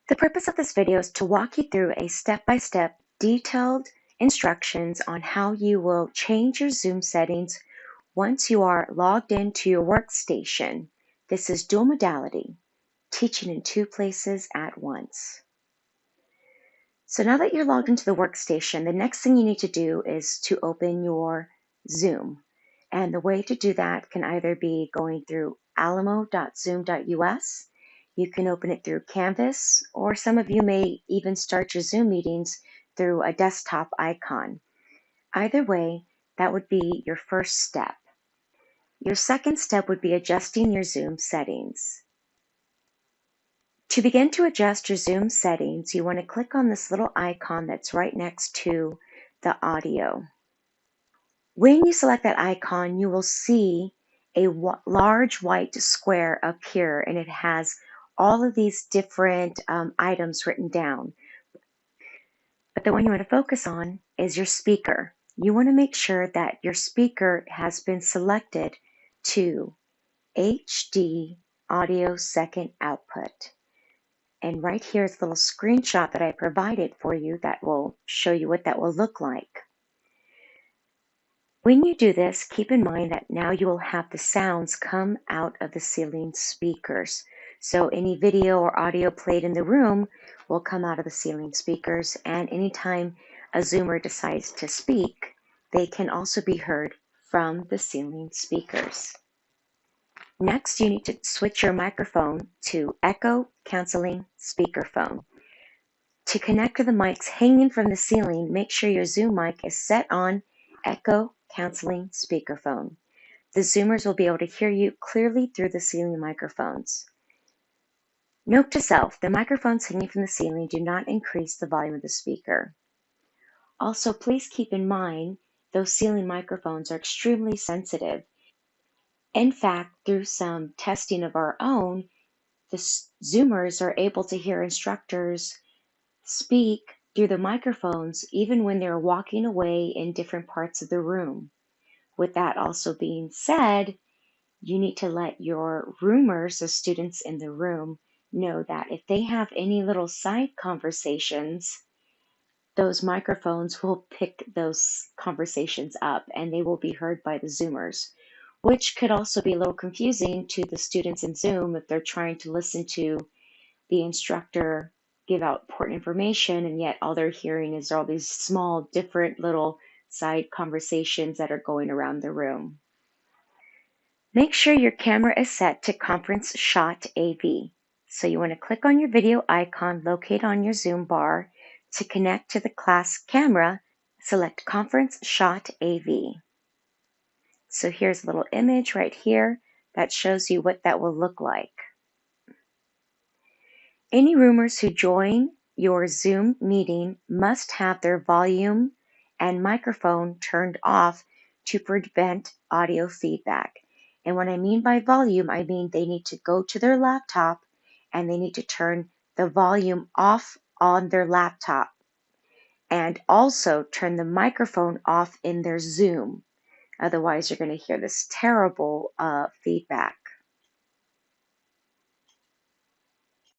The purpose of this video is to walk you through a step-by-step detailed instructions on how you will change your Zoom settings once you are logged into your workstation. This is dual modality, teaching in two places at once. So now that you're logged into the workstation, the next thing you need to do is to open your Zoom. And the way to do that can either be going through alamo.zoom.us. You can open it through Canvas, or some of you may even start your Zoom meetings through a desktop icon. Either way, that would be your first step. Your second step would be adjusting your Zoom settings. To begin to adjust your Zoom settings, you want to click on this little icon that's right next to the audio. When you select that icon, you will see a large white square appear, and it has all of these different items written down. But the one you want to focus on is your speaker. You want to make sure that your speaker has been selected to HD audio second output. And right here is a little screenshot that I provided for you that will show you what that will look like. When you do this, keep in mind that now you will have the sounds come out of the ceiling speakers. So any video or audio played in the room will come out of the ceiling speakers, and anytime a Zoomer decides to speak, they can also be heard from the ceiling speakers. Next, you need to switch your microphone to echo canceling speakerphone. To connect to the mics hanging from the ceiling, make sure your Zoom mic is set on echo canceling speakerphone. The Zoomers will be able to hear you clearly through the ceiling microphones. Note to self, the microphones hanging from the ceiling do not increase the volume of the speaker. Also, please keep in mind those ceiling microphones are extremely sensitive. In fact, through some testing of our own, the Zoomers are able to hear instructors speak through the microphones even when they're walking away in different parts of the room. With that also being said, you need to let your roomers, the students in the room, know that if they have any little side conversations, those microphones will pick those conversations up and they will be heard by the Zoomers, which could also be a little confusing to the students in Zoom if they're trying to listen to the instructor give out important information, and yet all they're hearing is all these small, different little side conversations that are going around the room. Make sure your camera is set to Conference Shot AV. So you want to click on your video icon located on your Zoom bar. To connect to the class camera, select Conference Shot AV. So here's a little image right here that shows you what that will look like. Any roomers who join your Zoom meeting must have their volume and microphone turned off to prevent audio feedback. And what I mean by volume, I mean they need to go to their laptop and they need to turn the volume off on their laptop, and also turn the microphone off in their Zoom. Otherwise, you're going to hear this terrible feedback.